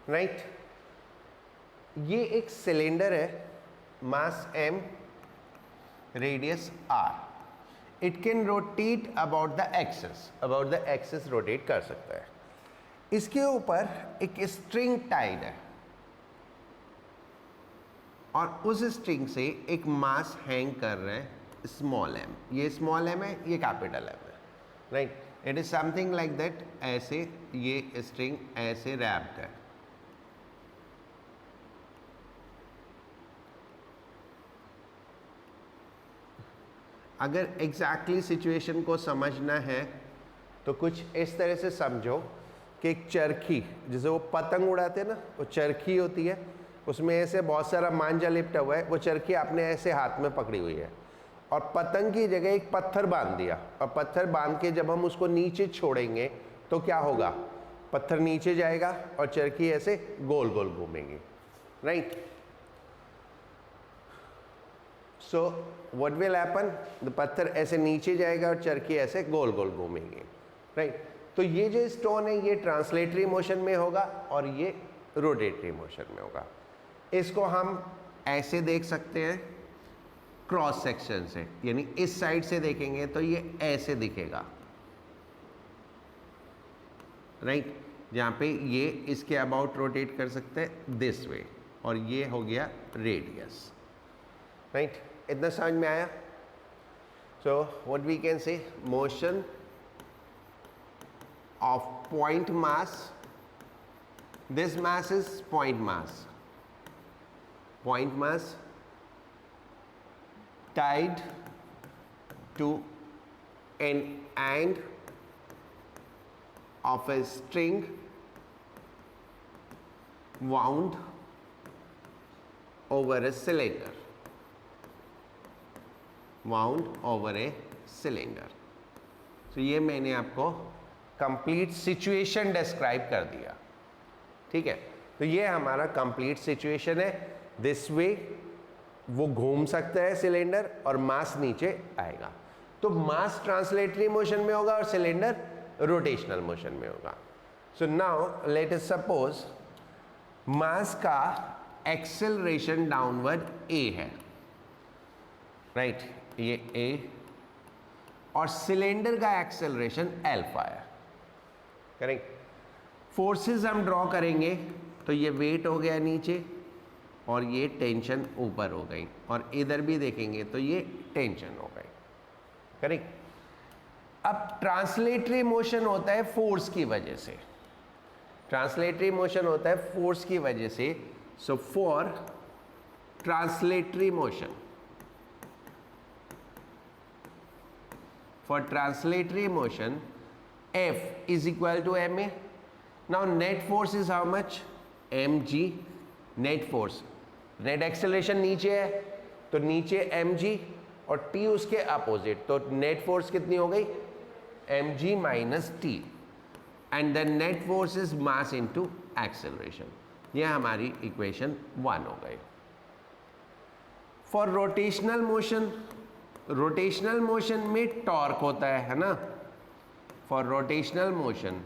Right. ये एक cylinder है, मास m, radius r। It can rotate about the axis rotate कर सकता है। इसके ऊपर एक स्ट्रिंग टाइड है और उस स्ट्रिंग से एक मास हैंग कर रहे हैं स्मॉल m। ये स्मॉल m है, ये कैपिटल M है, right. It is something like that. ऐसे ये स्ट्रिंग ऐसे रैप्ड है। अगर एग्जैक्टली सिचुएशन को समझना है तो कुछ इस तरह से समझो कि एक चरखी, जैसे वो पतंग उड़ाते हैं ना, वो चरखी होती है, उसमें ऐसे बहुत सारा मांझा लिपटा हुआ है। वो चरखी आपने ऐसे हाथ में पकड़ी हुई है और पतंग की जगह एक पत्थर बांध दिया, और पत्थर बांध के जब हम उसको नीचे छोड़ेंगे तो क्या होगा? पत्थर नीचे जाएगा और चरखी ऐसे गोल गोल घूमेगी, right. So what will happen? The पत्थर ऐसे नीचे जाएगा और चरखी ऐसे गोल गोल घूमेगी, राइट। तो ये जो स्टोन है ये ट्रांसलेटरी मोशन में होगा और ये रोटेटरी मोशन में होगा। इसको हम ऐसे देख सकते हैं क्रॉस सेक्शन से, यानी इस साइड से देखेंगे तो ये ऐसे दिखेगा, राइट। जहाँ पे ये इसके अबाउट रोटेट कर सकते हैं दिस वे, और ये हो गया रेडियस, राइट। इतना समझ में आया? So what we can say, motion of point mass, this mass is point mass tied to an end of a string wound over a cylinder, तो ये मैंने आपको कंप्लीट सिचुएशन डिस्क्राइब कर दिया, ठीक है। तो ये हमारा कंप्लीट सिचुएशन है। दिस वे वो घूम सकता है सिलेंडर और मास नीचे आएगा, तो मास ट्रांसलेटरी मोशन में होगा और सिलेंडर रोटेशनल मोशन में होगा। So now let us suppose mass का एक्सेलरेशन डाउनवर्ड a है, राइट, ये a, और सिलेंडर का एक्सेलरेशन अल्फा है, करेक्ट। फोर्सेस हम ड्रॉ करेंगे तो ये वेट हो गया नीचे और ये टेंशन ऊपर हो गई, और इधर भी देखेंगे तो ये टेंशन हो गई, करेक्ट। अब ट्रांसलेटरी मोशन होता है फोर्स की वजह से, ट्रांसलेटरी मोशन होता है फोर्स की वजह से। So for translatory motion, F is equal to ma. Now net force is how much? mg. net force, net acceleration नीचे है तो नीचे mg और t उसके अपोजिट, तो net force कितनी हो गई? mg minus t, and the net force is mass into acceleration. ये हमारी इक्वेशन 1 हो गई। For rotational motion, rotational motion में टॉर्क होता है ना। For rotational motion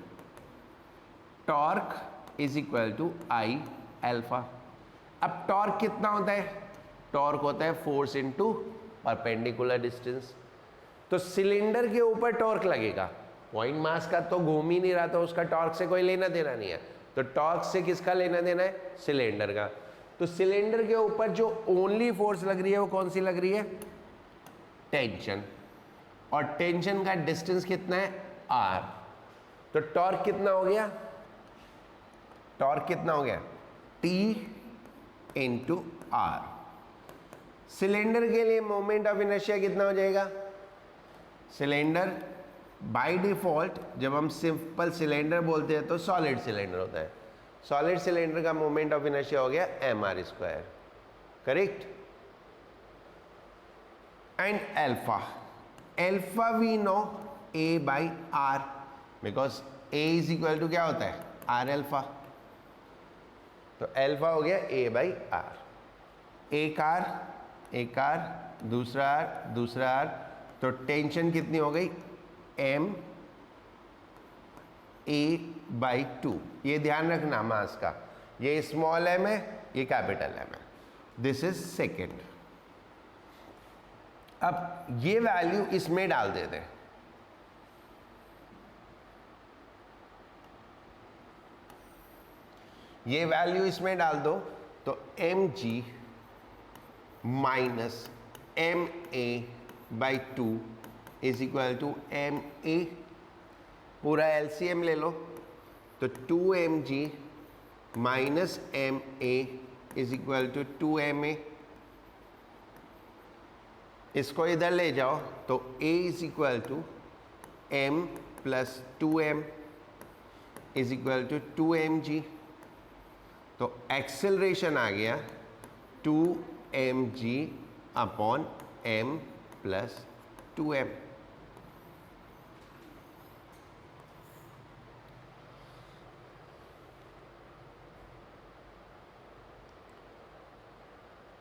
torque is equal to I alpha. अब टॉर्क कितना होता है? टॉर्क होता है फोर्स इनटू परपेंडिकुलर डिस्टेंस। तो सिलेंडर के ऊपर टॉर्क लगेगा, पॉइंट मास का तो घूम ही नहीं रहा, तो उसका टॉर्क से कोई लेना देना नहीं है। तो टॉर्क से किसका लेना देना है? सिलेंडर का। तो सिलेंडर के ऊपर जो ओनली फोर्स लग रही है वो कौन सी लग रही है? टेंशन। और टेंशन का डिस्टेंस कितना है? आर। तो टॉर्क कितना हो गया? टॉर्क कितना हो गया? T into are. सिलेंडर के लिए मोमेंट ऑफ इनर्शिया कितना हो जाएगा? सिलेंडर बाय डिफॉल्ट जब हम सिंपल सिलेंडर बोलते हैं तो सॉलिड सिलेंडर होता है। सॉलिड सिलेंडर का मोमेंट ऑफ इनर्शिया हो गया mr square, correct. And alpha, alpha we know a by r, because a is equal to क्या होता है? R alpha. तो अल्फा हो गया a बाई आर। एक आर, दूसरा आर, तो टेंशन कितनी हो गई? m a by 2। ये ध्यान रखना मास का, ये स्मॉल एम है, ये कैपिटल एम है, दिस इज सेकेंड। अब ये वैल्यू इसमें डाल देते हैं, ये वैल्यू इसमें डाल दो तो m g minus m a by 2 is equal to M a, पूरा एलसीएम ले लो तो 2mg minus m a is equal to 2ma, इसको इधर ले जाओ तो a is equal to m plus 2m is equal to 2mg, तो एक्सेलरेशन आ गया 2mg upon m plus 2m।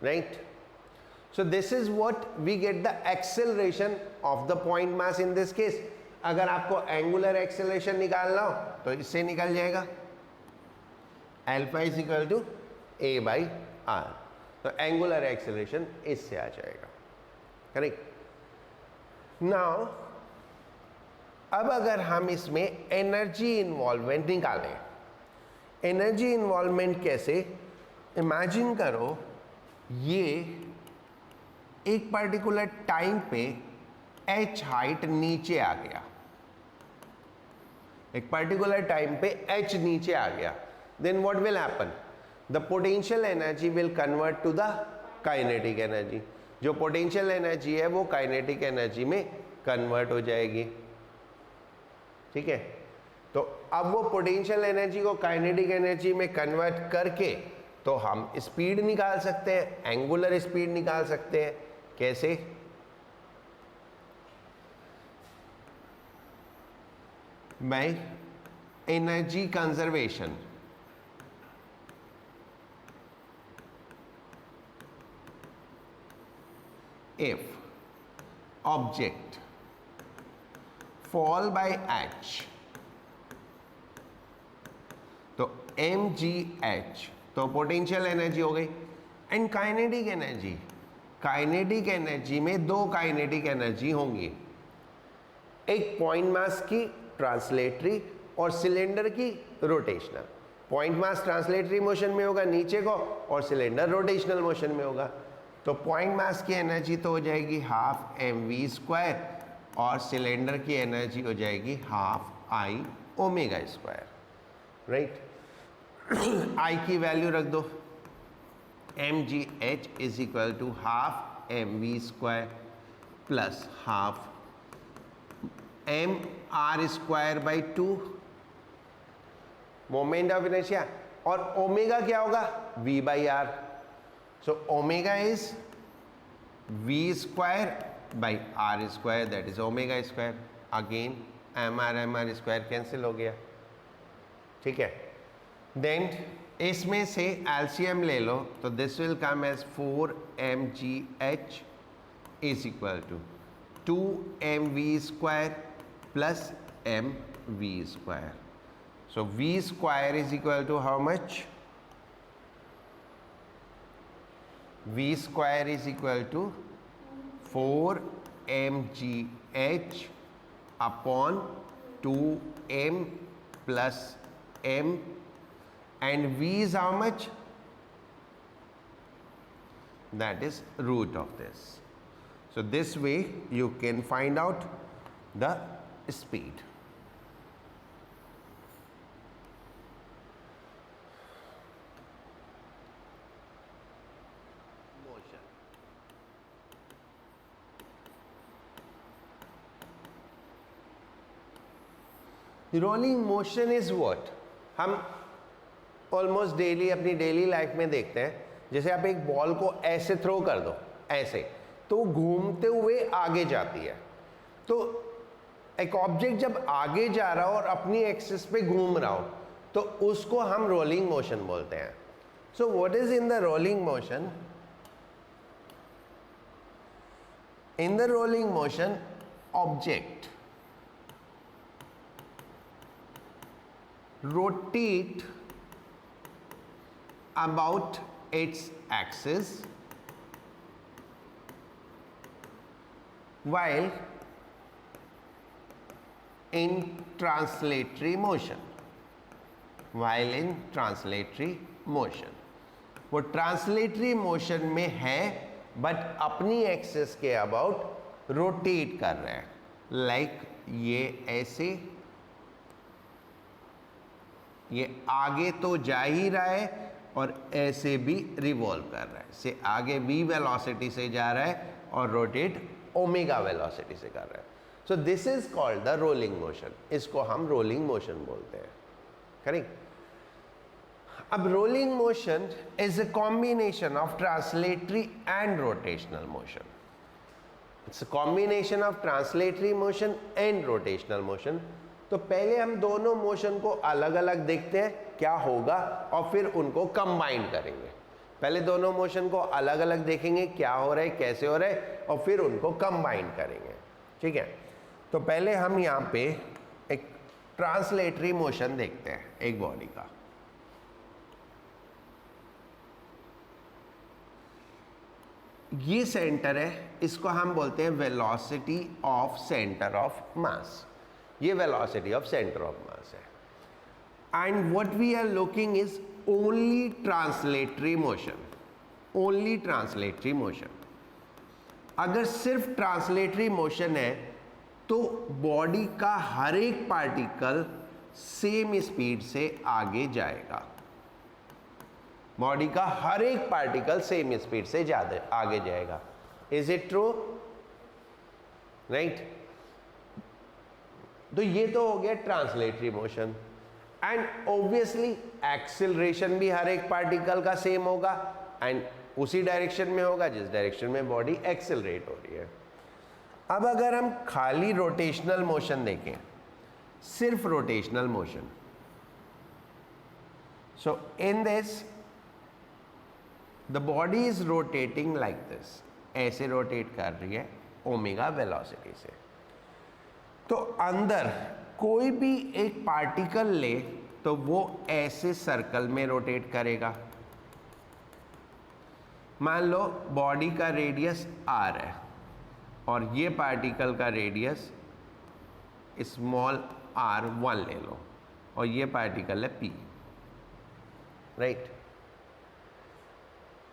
Right? So this is what we get the acceleration of the point mass in this case. अगर आपको angular acceleration निकालना हो तो इससे निकल जाएगा, alpha is equal to a by r, तो angular acceleration इससे आ जाएगा, करेक्ट। नाउ अब अगर हम इसमें एनर्जी इन्वॉल्वमेंट निकालें, एनर्जी इन्वॉल्वमेंट कैसे, इमेजिन करो ये एक पर्टिकुलर टाइम पे h हाइट नीचे आ गया, एक पर्टिकुलर टाइम पे h नीचे आ गया, then what will happen, the potential energy will convert to the kinetic energy, जो पोटेंशियल एनर्जी है वो काइनेटिक एनर्जी में कन्वर्ट हो जाएगी, ठीक है। तो अब वो पोटेंशियल एनर्जी को काइनेटिक एनर्जी में कन्वर्ट करके तो हम स्पीड निकाल सकते हैं, एंगुलर स्पीड निकाल सकते हैं, कैसे, by energy conservation. If object fall bye h तो mgh तो पोटेंशियल एनर्जी हो गई, and kinetic energy, kinetic energy में दो काइनेटिक एनर्जी होंगी, एक पॉइंट मास की ट्रांसलेटरी और सिलेंडर की rotational. Point mass translatory motion में होगा नीचे को और सिलेंडर रोटेशनल मोशन में होगा, तो पॉइंट मास की एनर्जी तो हो जाएगी हाफ mv स्क्वायर और सिलेंडर की एनर्जी हो जाएगी half I omega square, right. I की वैल्यू रख दो, mgh is equal to half mv square plus half mr square by 2, moment of inertia, और ओमेगा क्या होगा, v by r, so omega is v square by are square, that is omega square, again mr square cancel हो गया, ठीक है। Then इसमें से LCM ले लो तो this will come as 4mgh is equal to 2mv square plus mv square, so v square is equal to how much, v square is equal to 4mgh upon 2m plus m, and v is how much, that is root of this. So this way you can find out the speed. Motion. Rolling motion is what? हम almost daily अपनी daily life में देखते हैं, जैसे आप एक ball को ऐसे थ्रो कर दो ऐसे, तो घूमते हुए आगे जाती है, तो एक ऑब्जेक्ट जब आगे जा रहा हो और अपनी एक्सिस पे घूम रहा हो तो उसको हम रोलिंग मोशन बोलते हैं। So what is in the rolling motion, in the rolling motion object rotate about its axis while in translatory motion. While in translatory motion, वो ट्रांसलेटरी मोशन में है बट अपनी एक्सिस के अबाउट रोटेट कर रहे हैं. लाइक ये ऐसे, ये आगे तो जा ही रहा है और ऐसे भी रिवॉल्व कर रहा है. से आगे v वेलोसिटी से जा रहा है और रोटेट ओमेगा वेलोसिटी से कर रहा है. सो this is called the rolling motion. इसको हम रोलिंग मोशन बोलते हैं. करेक्ट. अब rolling motion is a combination of translatory and rotational motion. It's a combination of translatory motion and rotational motion. तो पहले हम दोनों मोशन को अलग अलग देखते हैं क्या होगा और फिर उनको कंबाइन करेंगे. पहले दोनों मोशन को अलग अलग देखेंगे क्या हो रहा है, कैसे हो रहा है, और फिर उनको कंबाइन करेंगे. ठीक है. तो पहले हम यहाँ पे एक ट्रांसलेटरी मोशन देखते हैं एक बॉडी का. ये सेंटर है, इसको हम बोलते हैं velocity of centre of mass. ये velocity of centre of mass है. And what we are looking is only translatory motion. Only translatory motion. अगर सिर्फ ट्रांसलेटरी मोशन है तो बॉडी का हर एक पार्टिकल सेम स्पीड से आगे जाएगा. बॉडी का हर एक पार्टिकल सेम स्पीड से ज्यादा आगे जाएगा. Is it true? राइट. तो ये तो हो गया translatory motion. And obviously acceleration भी हर एक पार्टिकल का सेम होगा एंड उसी डायरेक्शन में होगा जिस डायरेक्शन में बॉडी एक्सिलरेट हो रही है. अब अगर हम खाली रोटेशनल मोशन देखें, सिर्फ rotational motion, so in this the body is rotating like this. ऐसे रोटेट कर रही है ओमेगा वेलोसिटी से. तो अंदर कोई भी एक पार्टिकल ले तो वो ऐसे सर्कल में रोटेट करेगा. मान लो बॉडी का रेडियस r है और ये पार्टिकल का रेडियस स्मॉल r1 ले लो और ये पार्टिकल है p. राइट.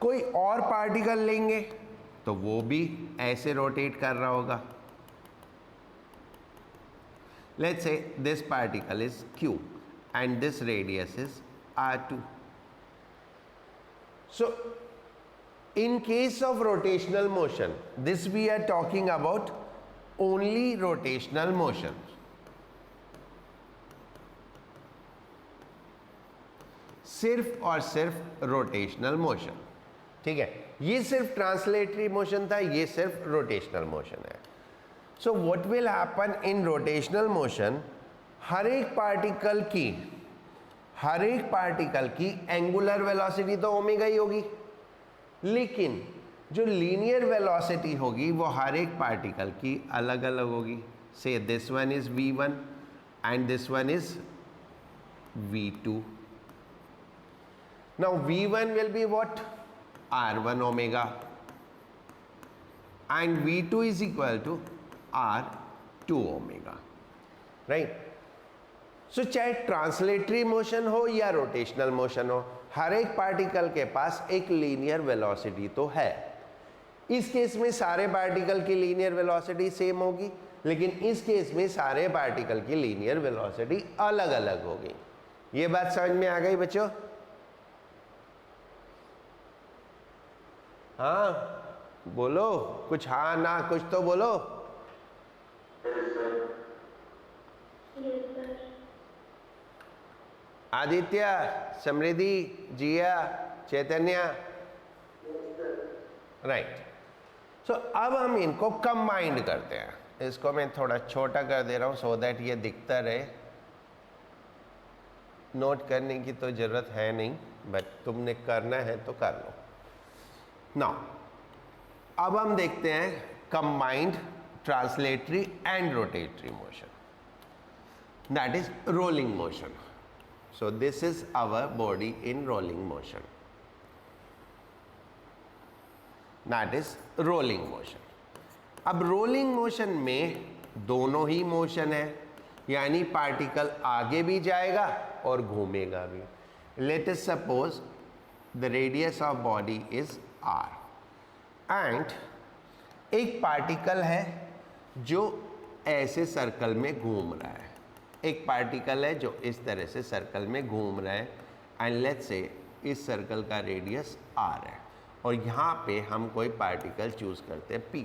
कोई और पार्टिकल लेंगे तो वो भी ऐसे रोटेट कर रहा होगा. Let's say this particle is q and this radius is r2. So in case of rotational motion, this we are talking about only rotational motion. सिर्फ और सिर्फ रोटेशनल मोशन. ठीक है. ये सिर्फ ट्रांसलेटरी मोशन था, ये सिर्फ रोटेशनल मोशन है. So what will happen in rotational motion, हर एक पार्टिकल की एंगुलर वेलोसिटी तो ओमेगा ही होगी, लेकिन जो लीनियर वेलोसिटी होगी वो हर एक पार्टिकल की अलग अलग होगी. Say this one is v1 and this one is v2. Now v1 will be what? r1 omega and v2 is equal to r2 omega. Right. So चाहे ट्रांसलेटरी मोशन हो या रोटेशनल मोशन हो, हर एक particle के पास एक linear velocity तो है. इस केस में सारे पार्टिकल की लीनियर वेलोसिटी सेम होगी, लेकिन इस केस में सारे पार्टिकल की लीनियर वेलोसिटी अलग अलग होगी. ये बात समझ में आ गई बच्चों? हाँ बोलो कुछ. हाँ ना कुछ तो बोलो. आदित्य, समृद्धि, जिया, चैतन्य. राइट. सो अब हम इनको कंबाइंड करते हैं. इसको मैं थोड़ा छोटा कर दे रहा हूं सो दैट ये दिखता रहे. नोट करने की तो जरूरत है नहीं, बट तुमने करना है तो कर लो. नाउ अब हम देखते हैं combined translatory and rotatory motion. That is rolling motion. So this is our body in rolling motion. That is rolling motion. अब रोलिंग मोशन में दोनों ही मोशन है, यानी पार्टिकल आगे भी जाएगा और घूमेगा भी। Late us suppose the radius of body is r and एक पार्टिकल है जो ऐसे सर्कल में घूम रहा है, एक पार्टिकल है जो इस तरह से सर्कल में घूम रहा है एंड लेट्स से इस सर्कल का रेडियस r है और यहाँ पे हम कोई पार्टिकल चूज करते हैं p,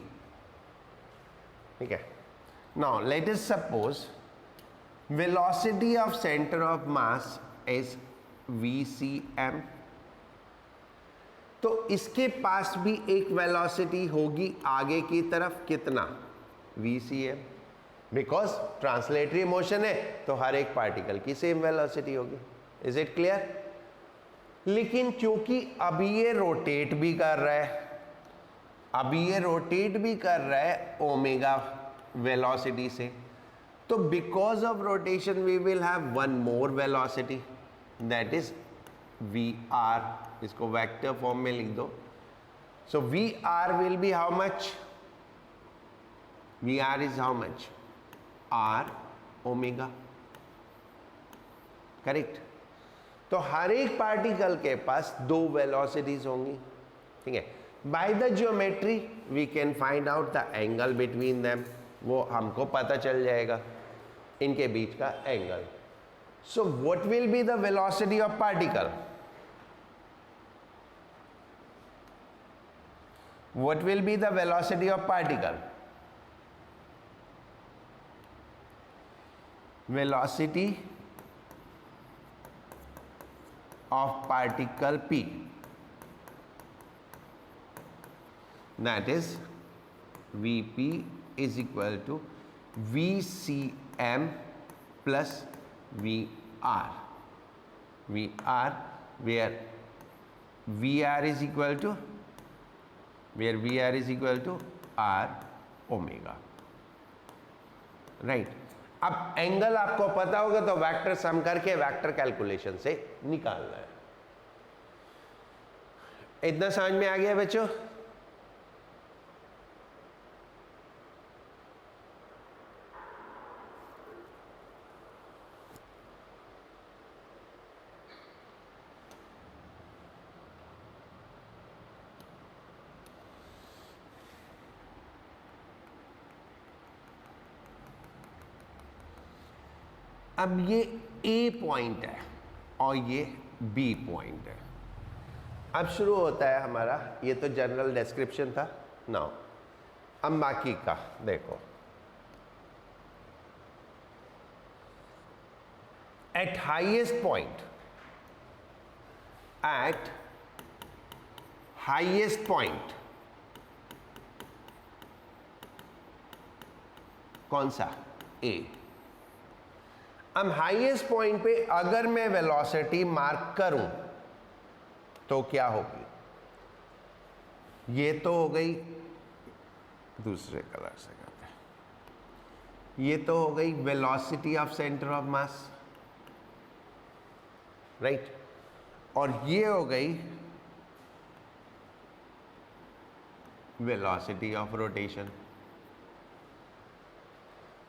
ठीक है। Now let us suppose velocity of centre of mass is vcm, तो इसके पास भी एक वेलोसिटी होगी आगे की तरफ, कितना, vcm, बिकॉज ट्रांसलेटरी मोशन है तो हर एक पार्टिकल की सेम वेलोसिटी होगी। Is it clear? लेकिन क्योंकि अभी ये रोटेट भी कर रहा है, अभी ये रोटेट भी कर रहा है ओमेगा वेलोसिटी से, तो because of rotation we will have one more velocity that is vr, इसको वेक्टर फॉर्म में लिख दो। So vr will be how much, vr is how much, r omega, correct. तो हर एक पार्टिकल के पास दो वेलोसिटीज होंगी, ठीक है। By the geometry we can find out the angle between them, वो हमको पता चल जाएगा इनके बीच का angle. So what will be the velocity of particle, what will be the velocity of particle, velocity of particle p, that is vp is equal to vcm plus vr, vr where vr is equal to r omega, right. अब angle आपको पता होगा तो vector sum करके vector calculation से निकालना है। इतना समझ में आ गया बच्चों? अब ये A पॉइंट है और ये B पॉइंट है। अब शुरू होता है हमारा, ये तो जनरल डिस्क्रिप्शन था। नाउ अब बाकी का देखो, eight highest point, eight highest point कौन सा, A। अब हाईएस्ट पॉइंट पे अगर मैं वेलोसिटी मार्क करूं तो क्या होगी, ये तो हो गई, दूसरे कलर से करते हैं, ये तो हो गई velocity of centre of mass, right, और ये हो गई velocity of rotation,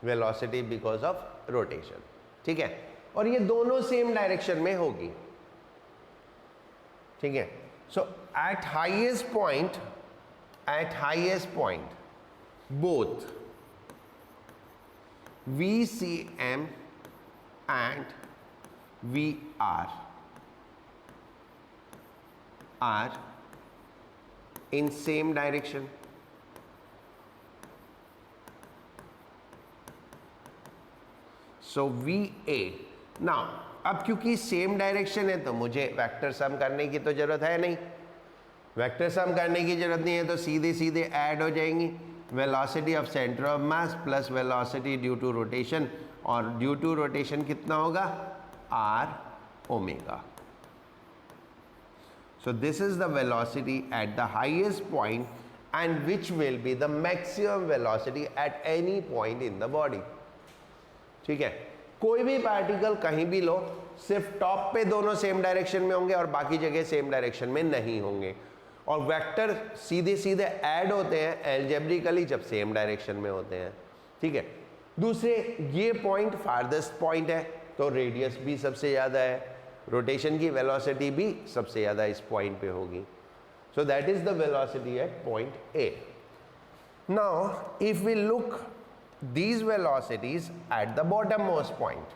velocity because of rotation, ठीक है। और ये दोनों सेम डायरेक्शन में होगी, ठीक है। So at highest point both VCM and VR are in same direction, so VA। Now अब क्योंकि सेम डायरेक्शन है तो मुझे वेक्टर सम करने की तो जरूरत है नहीं, वेक्टर सम करने की जरूरत नहीं है तो सीधे सीधे ऐड हो जाएंगी velocity of centre of mass plus velocity due to rotation, और ड्यू टू रोटेशन कितना होगा, r omega. So this is the velocity at the highest point and which will be the maximum velocity at any point in the body, ठीक है। कोई भी particle कहीं भी लो, सिर्फ टॉप पे दोनों सेम डायरेक्शन में होंगे और बाकी जगह सेम डायरेक्शन में नहीं होंगे, और वेक्टर सीधे सीधे ऐड होते हैं एल्जेब्रिकली जब सेम डायरेक्शन में होते हैं, ठीक है। दूसरे, ये पॉइंट फारदेस्ट पॉइंट है तो रेडियस भी सबसे ज़्यादा है, रोटेशन की वेलोसिटी भी सबसे ज़्यादा इस पॉइंट पे होगी। So that is the velocity at point A. Now if we look these velocities at the bottom most point,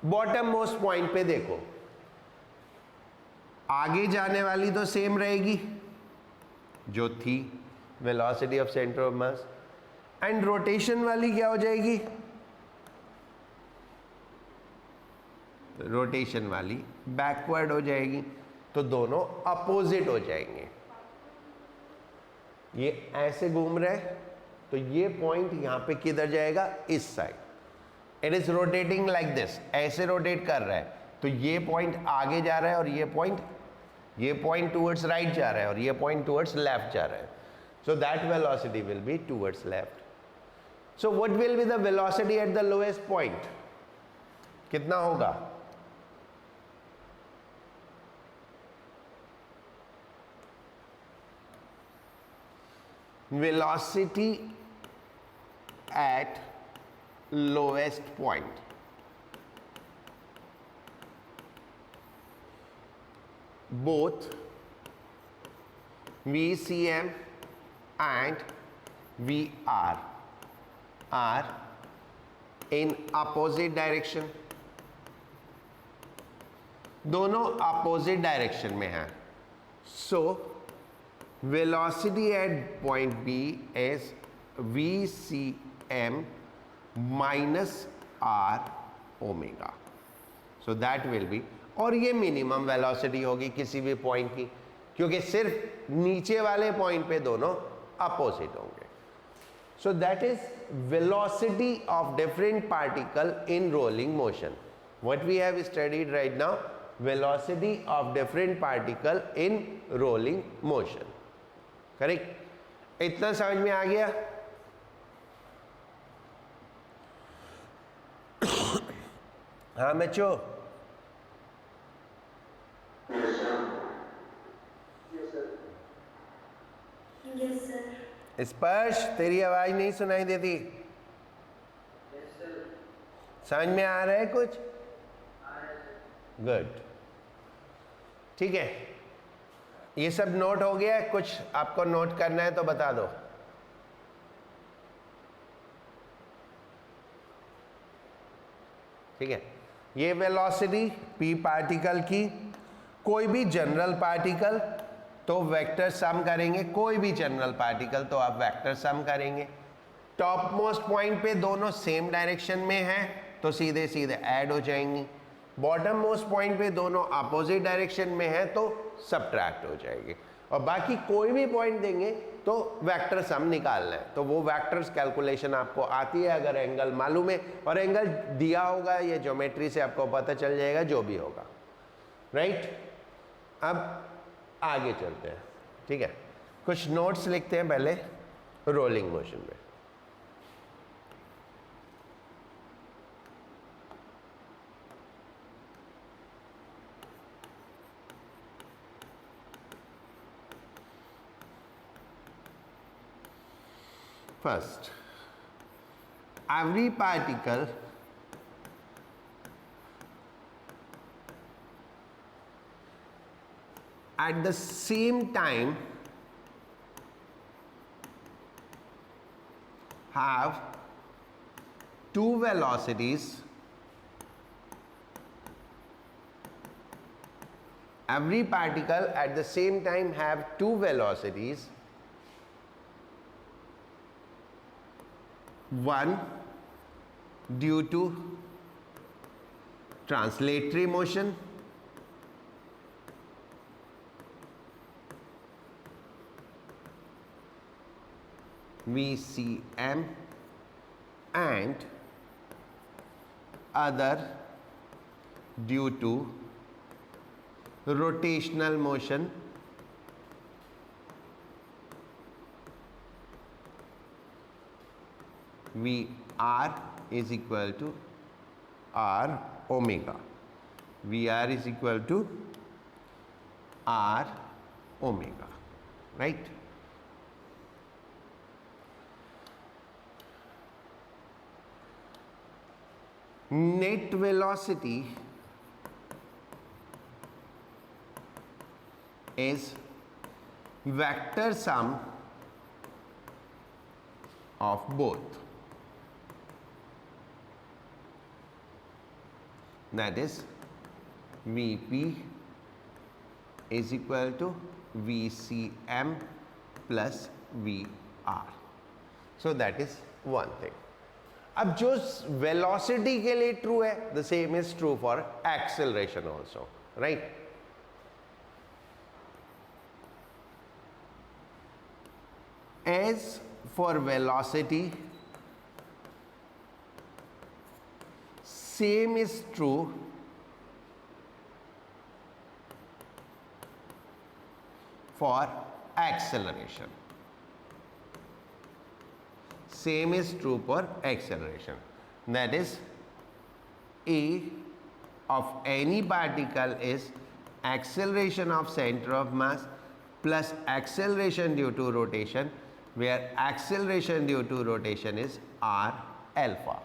bottom most point पे देखो, आगे जाने वाली तो सेम रहेगी जो थी velocity of centre of mass, and rotation वाली क्या हो जाएगी, रोटेशन वाली बैकवर्ड हो जाएगी, तो दोनों अपोजिट हो जाएंगे। ये ऐसे घूम रहे हैं तो ये पॉइंट यहां पे किधर जाएगा, इस side, it is rotating like this, ऐसे रोटेट कर रहा है तो ये पॉइंट आगे जा रहा है और ये पॉइंट टुवर्ड्स राइट जा रहा है और ये पॉइंट टुवर्ड्स लेफ्ट जा रहा है। So that velocity will be towards left. So what will be the velocity at the lowest point, कितना होगा, velocity at lowest point, both VCM and VR are in opposite direction, दोनों opposite direction में हैं। So velocity at point B is VCM minus R omega. So that will be, और ये minimum velocity होगी किसी भी पॉइंट की, क्योंकि सिर्फ नीचे वाले पॉइंट पे दोनों अपोजिट होंगे। So that is velocity of different particle in rolling motion. What we have studied right now, velocity of different particle in rolling motion. Correct, इतना समझ में आ गया? हाँ बच्चों, स्पर्श तेरी आवाज नहीं सुनाई देती, समझ में आ रहा है कुछ? गुड, ठीक है। ये सब नोट हो गया, कुछ आपको नोट करना है तो बता दो। ठीक है, ये वेलोसिटी p पार्टिकल की, कोई भी जनरल पार्टिकल तो वेक्टर सम करेंगे, कोई भी जनरल पार्टिकल तो आप वेक्टर सम करेंगे। टॉप मोस्ट पॉइंट पे दोनों सेम डायरेक्शन में हैं तो सीधे सीधे ऐड हो जाएंगी, बॉटम मोस्ट पॉइंट पे दोनों अपोजिट डायरेक्शन में है तो सब्ट्रैक्ट हो जाएगी। और बाकी कोई भी पॉइंट देंगे तो वेक्टर सम निकालना है, तो वो वेक्टर्स कैलकुलेशन आपको आती है अगर एंगल मालूम है, और एंगल दिया होगा ये ज्योमेट्री से आपको पता चल जाएगा जो भी होगा। राइट, अब आगे चलते हैं। ठीक है, कुछ नोट्स लिखते हैं पहले रोलिंग मोशन में। First, every particle at the same time have two velocities. Every particle at the same time have two velocities. One due to translatory motion, VCM, and other due to rotational motion, VR is equal to R omega. VR is equal to R omega, right. Net velocity is vector sum of both, that is Vp is equal to Vcm plus Vr. So that is one thing. अब जो velocity के लिए true है, the same is true for acceleration also, right. As for velocity, same is true for acceleration. Same is true for acceleration. That is, A of any particle is acceleration of center of mass plus acceleration due to rotation, where acceleration due to rotation is r alpha.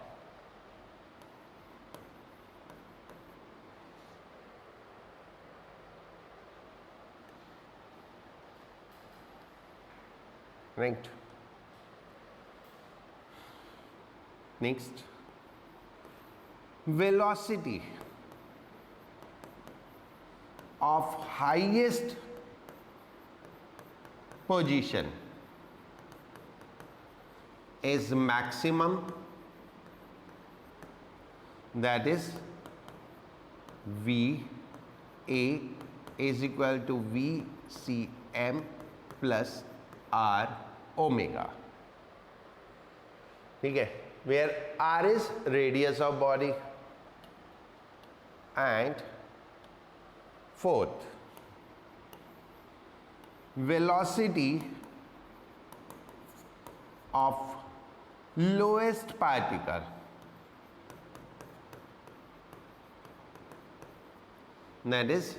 Right. Next, velocity of highest position is maximum, that is VA is equal to VCM plus R omega. ठीक है, where R is radius of body, and fourth, velocity of lowest particle, that is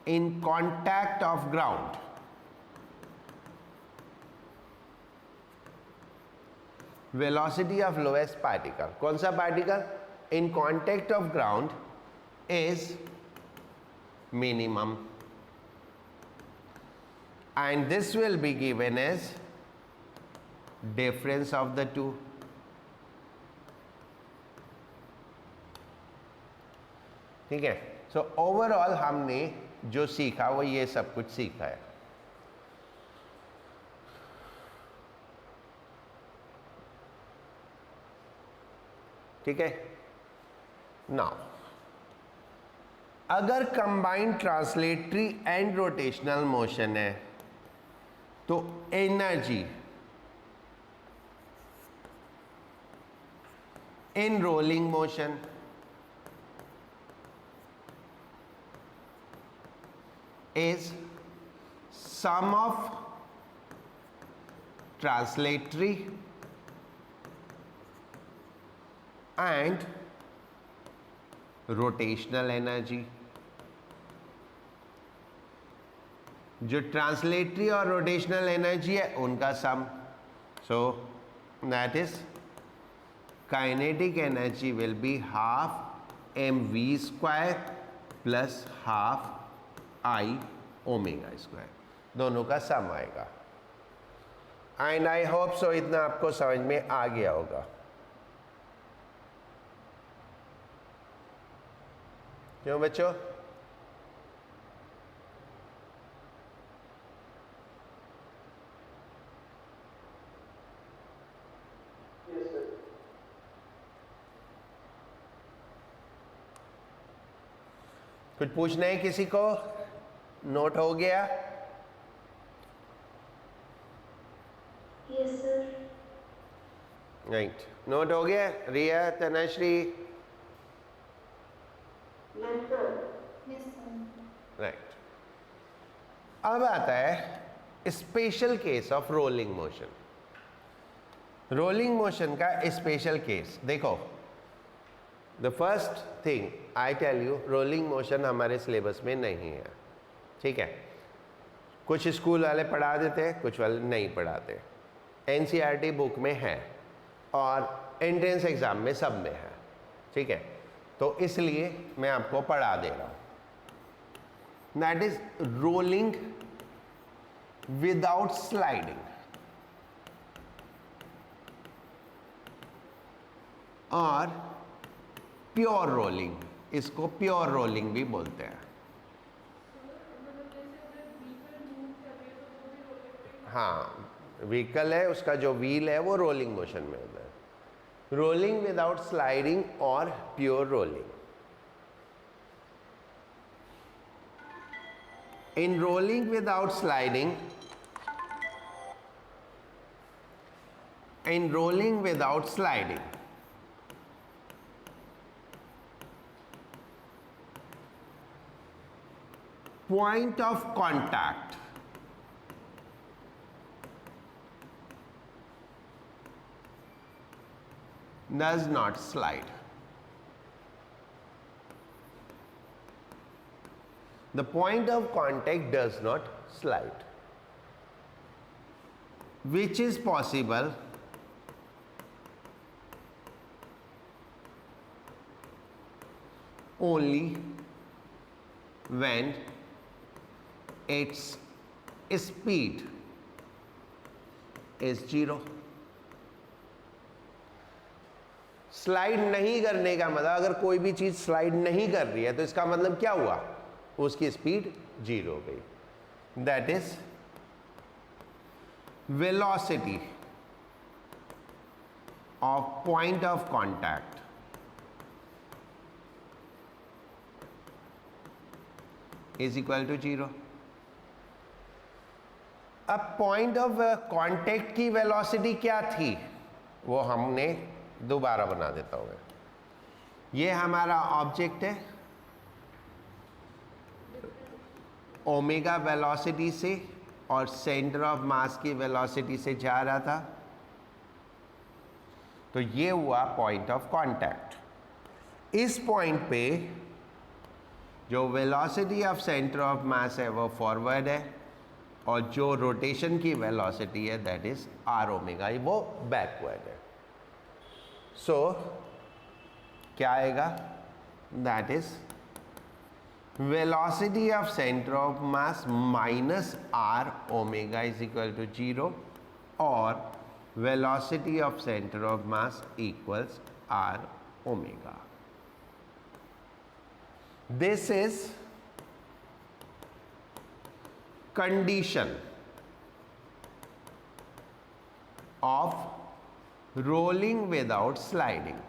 in contact of ground. Velocity of lowest particle, कौन सा particle? In contact of ground is minimum, and this will be given as difference of the two. ठीक है, so overall हमने जो सीखा वो ये सब कुछ सीखा है। ठीक है, नाउ अगर combined translatory and rotational motion है तो energy in rolling motion is sum of translatory and rotational energy. जो ट्रांसलेटरी और रोटेशनल एनर्जी है उनका sum, so that is kinetic energy will be half mv square plus half I omega square, दोनों का सम आएगा। And I hope so इतना आपको समझ में आ गया होगा। क्यों बच्चों? कुछ पूछना है किसी को? नोट हो गया? Yes sir. राइट, नोट हो गया? रिया, तनाश्री? राइट। अब आता है special case of rolling motion. Rolling motion का स्पेशल केस देखो। The first thing I tell you, rolling motion हमारे सिलेबस में नहीं है, ठीक है। कुछ स्कूल वाले पढ़ा देते हैं, कुछ वाले नहीं पढ़ाते। एनसीईआरटी बुक में है और एंट्रेंस एग्जाम में सब में है, ठीक है। तो इसलिए मैं आपको पढ़ा दे रहा हूं। That is rolling without sliding और प्योर रोलिंग, इसको प्योर रोलिंग भी बोलते हैं। हाँ, व्हीकल है, उसका जो व्हील है वो रोलिंग मोशन में होता है। रोलिंग विदाउट स्लाइडिंग और pure rolling. In rolling without sliding, in rolling without sliding, point of contact does not slide. The point of contact does not slide, which is possible only when its speed is 0. Slide नहीं करने का मतलब, अगर कोई भी चीज slide नहीं कर रही है तो इसका मतलब क्या हुआ, उसकी स्पीड 0 हो गई। That is velocity of point of contact is equal to 0। अब पॉइंट ऑफ कांटेक्ट की वेलोसिटी क्या थी वो हमने दोबारा बना देता हूँ। ये हमारा ऑब्जेक्ट है, ओमेगा वेलोसिटी से और सेंटर ऑफ मास की वेलोसिटी से जा रहा था, तो ये हुआ पॉइंट ऑफ कांटेक्ट। इस पॉइंट पे जो velocity of centre of mass है वो फॉरवर्ड है और जो रोटेशन की वेलोसिटी है दैट इज आर ओमेगा, वो बैकवर्ड है। सो क्या आएगा, that is velocity of centre of mass minus r omega is equal to 0 और velocity of centre of mass equals r omega. This is condition of rolling without sliding.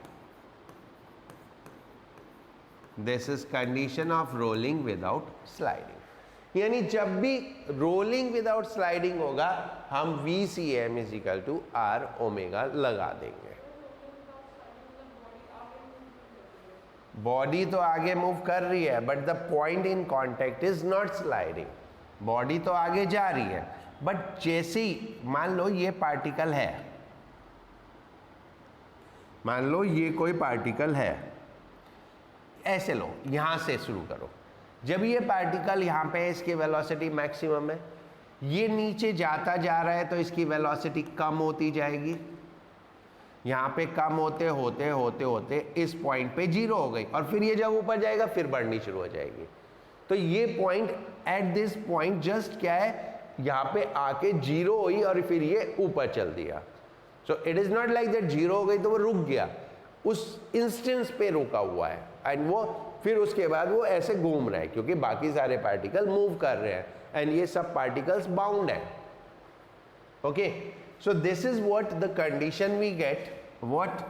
This is condition of rolling without sliding. यानी जब भी rolling without sliding होगा हम VCM is equal to r omega लगा देंगे। Body तो आगे move कर रही है but the point in contact is not sliding. Body तो आगे जा रही है बट जैसे ही मान लो ये पार्टिकल है, मान लो ये कोई पार्टिकल है, ऐसे लो, यहां से शुरू करो। जब ये पार्टिकल यहां पे है इसकी वेलोसिटी मैक्सिमम है, ये नीचे जाता जा रहा है तो इसकी वेलोसिटी कम होती जाएगी। यहाँ पे कम होते होते होते होते इस पॉइंट पे 0 हो गई और फिर ये जब ऊपर जाएगा फिर बढ़नी शुरू हो जाएगी। तो ये point at this point just क्या है, यहाँ पे आके 0 हुई और फिर ये ऊपर चल दिया। So it is not like that 0 हो गई तो वो रुक गया, उस इंस्टेंस पे रुका हुआ है एंड वो फिर उसके बाद वो ऐसे घूम रहा है क्योंकि बाकी सारे पार्टिकल मूव कर रहे हैं एंड ये सब पार्टिकल्स बाउंड है। Okay, so this is what the condition we get, what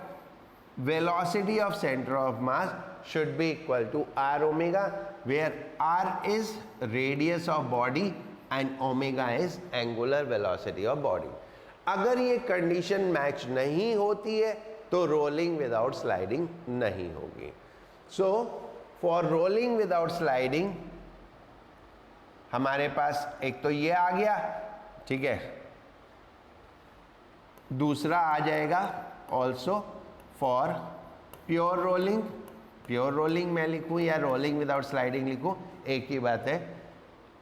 velocity of center of mass should be equal to r omega, where r is radius of body and omega is angular velocity of body. अगर ये condition match नहीं होती है तो rolling without sliding नहीं होगी। So for rolling without sliding हमारे पास एक तो ये आ गया, ठीक है, दूसरा आ जाएगा also for pure rolling. Pure rolling मैं लिखूं या रोलिंग विदाउट स्लाइडिंग लिखूं, एक ही बात है।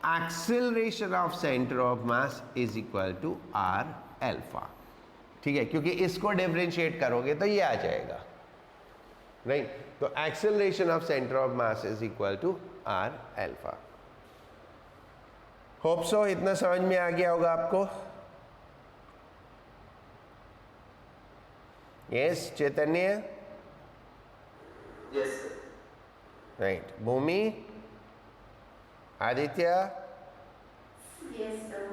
Acceleration of centre of mass is equal to r alpha. ठीक है, क्योंकि इसको डिफरेंशिएट करोगे तो ये आ जाएगा, राइट। तो acceleration of centre of mass is equal to r alpha. Hope so इतना समझ में आ गया होगा आपको। Yes Chaitanya, yes right. Bhumi, Aditya, yes sir.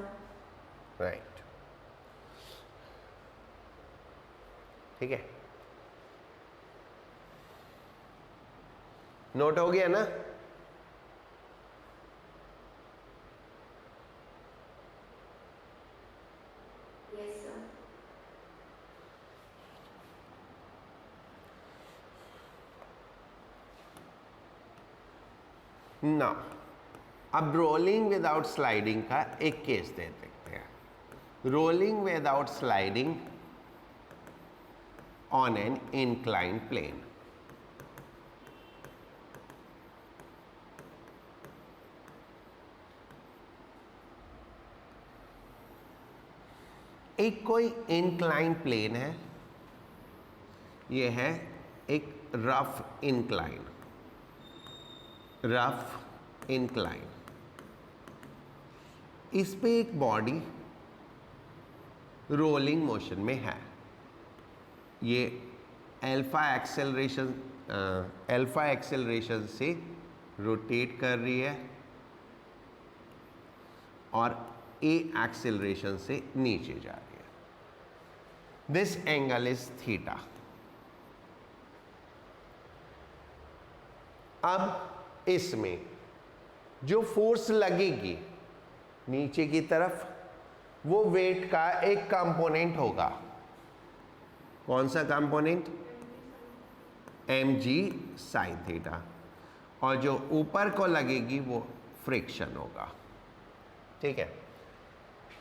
Right, ठीक है, नोट हो गया ना। Yes sir. ना अब रोलिंग विदाउट स्लाइडिंग का एक केस दे देखते हैं। Rolling without sliding on an inclined plane. एक कोई इंक्लाइन प्लेन है, ये है एक रफ इंक्लाइन, रफ इंक्लाइन। इस पे एक बॉडी रोलिंग मोशन में है, ये अल्फा एक्सेलरेशन से रोटेट कर रही है और ए एक्सेलरेशन से नीचे जा रही है। This angle is theta. अब इसमें जो फोर्स लगेगी नीचे की तरफ, वो वेट का एक कंपोनेंट होगा। कौन सा कंपोनेंट? mg sin theta. और जो ऊपर को लगेगी वो फ्रिक्शन होगा। ठीक है,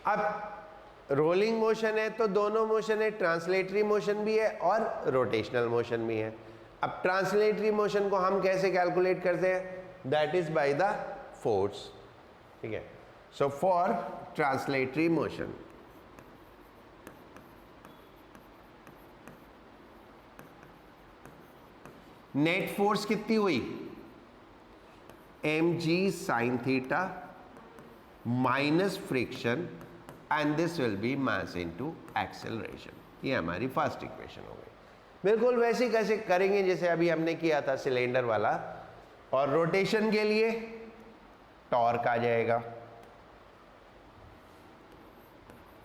अब रोलिंग मोशन है तो दोनों मोशन है, ट्रांसलेटरी मोशन भी है और रोटेशनल मोशन भी है। अब ट्रांसलेटरी मोशन को हम कैसे कैलकुलेट करते हैं? That is by the force. ठीक है, so for translatory motion net force कितनी हुई? mg sin theta minus friction and this will be mass into acceleration. ये हमारी फर्स्ट इक्वेशन हो गई। बिल्कुल वैसे कैसे करेंगे जैसे अभी हमने किया था सिलेंडर वाला। और रोटेशन के लिए टॉर्क आ जाएगा।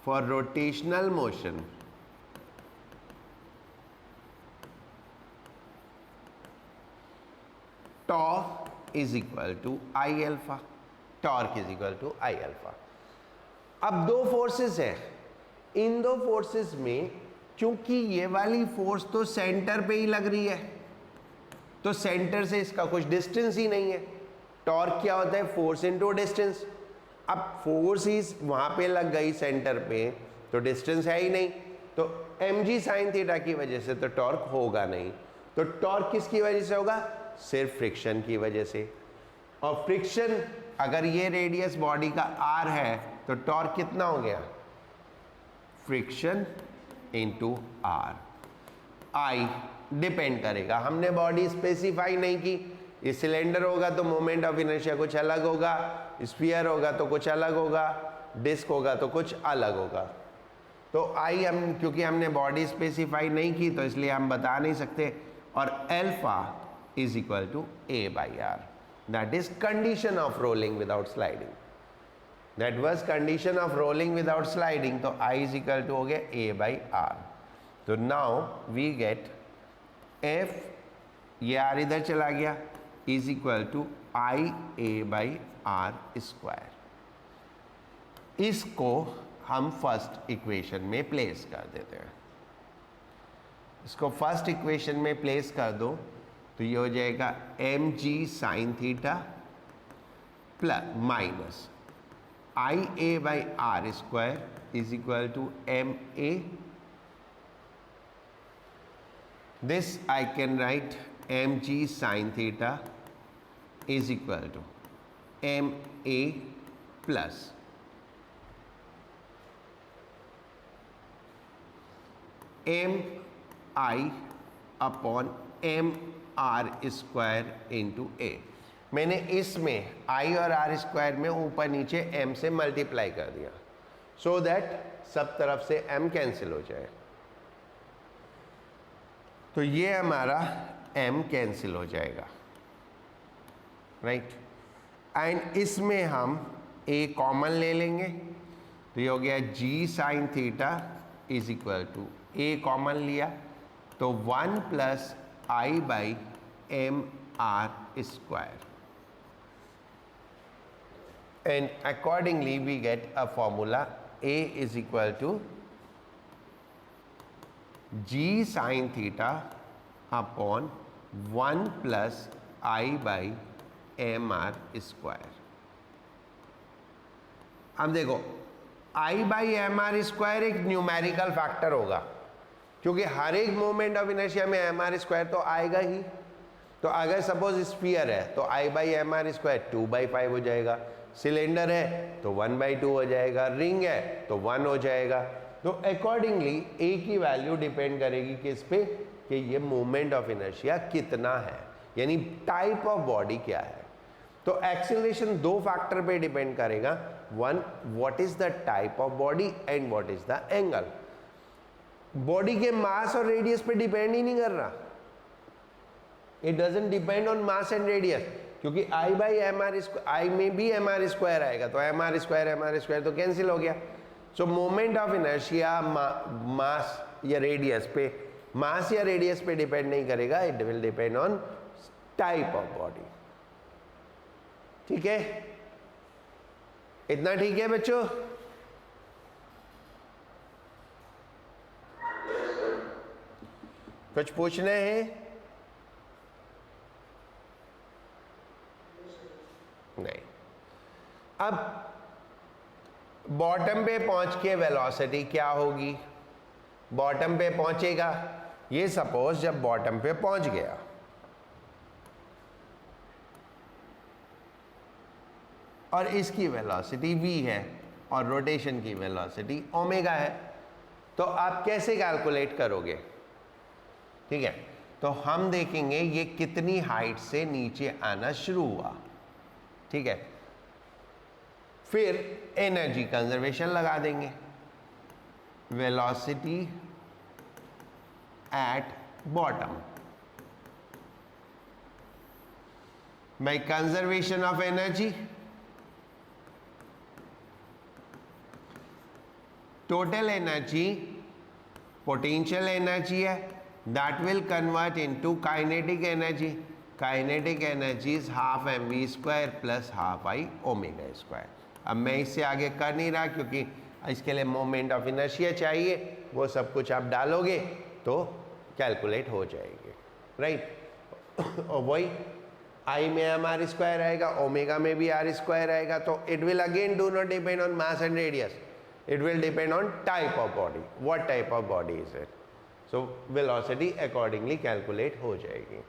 For rotational motion tau is equal to I alpha, torque is equal to I alpha. अब दो फोर्सेस है, इन दो फोर्सेस में क्योंकि ये वाली फोर्स तो सेंटर पे ही लग रही है, तो सेंटर से इसका कुछ डिस्टेंस ही नहीं है। टॉर्क क्या होता है? Force into distance. अब फोर्स ही वहां पे लग गई सेंटर पे, तो डिस्टेंस है ही नहीं, तो mg sin थीटा की वजह से तो टॉर्क होगा नहीं। तो टॉर्क किसकी वजह से होगा? सिर्फ फ्रिक्शन की वजह से। और फ्रिक्शन, अगर ये रेडियस बॉडी का r है तो टॉर्क कितना हो गया? Friction into r. I depend करेगा, हमने बॉडी स्पेसिफाई नहीं की। ये सिलेंडर होगा तो मोमेंट ऑफ इनर्शिया कुछ अलग होगा, स्फीयर होगा तो कुछ अलग होगा, डिस्क होगा तो कुछ अलग होगा। तो आई हम क्योंकि हमने बॉडी स्पेसिफाई नहीं की तो इसलिए हम बता नहीं सकते। और alpha is equal to a by r, that is condition of rolling without sliding. That was condition of rolling without sliding. तो I इज इक्वल टू हो गया ए बाई आर। तो नाउ वी गेट एफ, ये r इधर चला गया, is equal to I A by are square. इसको हम फर्स्ट इक्वेशन में प्लेस कर देते हैं। इसको फर्स्ट इक्वेशन में प्लेस कर दो तो ये हो जाएगा mg sin theta plus minus I A by are square is equal to M A. This I can write mg sin theta is equal to M A plus M I upon M R square into A. मैंने इसमें आई और are square में ऊपर नीचे M से multiply कर दिया so that सब तरफ से एम कैंसिल हो जाए। तो ये हमारा एम कैंसिल हो जाएगा, राइट। एंड इसमें हम ए कॉमन ले लेंगे, तो ये हो गया G sine theta is equal to A common लिया तो 1 plus I by M R square, and accordingly we get a formula A is equal to G sine theta upon 1 plus I by M R square. अब देखो I by M R square एक numerical factor होगा, क्योंकि हर एक moment of inertia में M R square तो आएगा ही। तो अगर सपोज स्फीयर है तो आई बाई एम आर स्क्वायर 2/5 हो जाएगा, सिलेंडर है तो 1/2 हो जाएगा, रिंग है तो 1 हो जाएगा। तो अकॉर्डिंगली ए की वैल्यू डिपेंड करेगी किस पे, कि ये मोमेंट ऑफ इनर्शिया कितना है, यानी टाइप ऑफ बॉडी क्या है। तो एक्सीलरेशन दो फैक्टर पे डिपेंड करेगा, one what is the type of body and what is the angle. Body के मास और रेडियस पे डिपेंड ही नहीं कर रहा, it doesn't depend on mass and radius, क्योंकि आई बाई एम आर स्क्वायर, आई में भी एम आर स्क्वायर आएगा तो एम आर स्क्वायर तो कैंसिल हो गया। सो मोमेंट ऑफ इनर्शिया मास या रेडियस पे, मास या रेडियस पे डिपेंड नहीं करेगा, it will depend on type of body. ठीक है, इतना ठीक है बच्चों? कुछ पूछना है? नहीं। अब बॉटम पे पहुंच के वेलोसिटी क्या होगी? बॉटम पे पहुंचेगा, ये सपोज जब बॉटम पे पहुंच गया और इसकी वेलोसिटी v है और रोटेशन की वेलोसिटी ओमेगा है, तो आप कैसे कैलकुलेट करोगे? ठीक है, तो हम देखेंगे ये कितनी हाइट से नीचे आना शुरू हुआ। ठीक है, फिर एनर्जी कंजर्वेशन लगा देंगे, velocity at bottom by conservation of energy, total energy potential energy है, that will convert into kinetic energy. Kinetic energy is half M V square plus half I omega square. अब मैं इससे आगे कर नहीं रहा क्योंकि इसके लिए मोमेंट ऑफ इनर्शिया चाहिए, वो सब कुछ आप डालोगे तो कैलकुलेट हो जाएगी, राइट। और वही आई में एम आर स्क्वायर आएगा, ओमेगा में भी आर स्क्वायर आएगा, तो it will again do not depend on mass and radius, it will depend on type of body, what type of body is it, so velocity accordingly calculate हो जाएगी।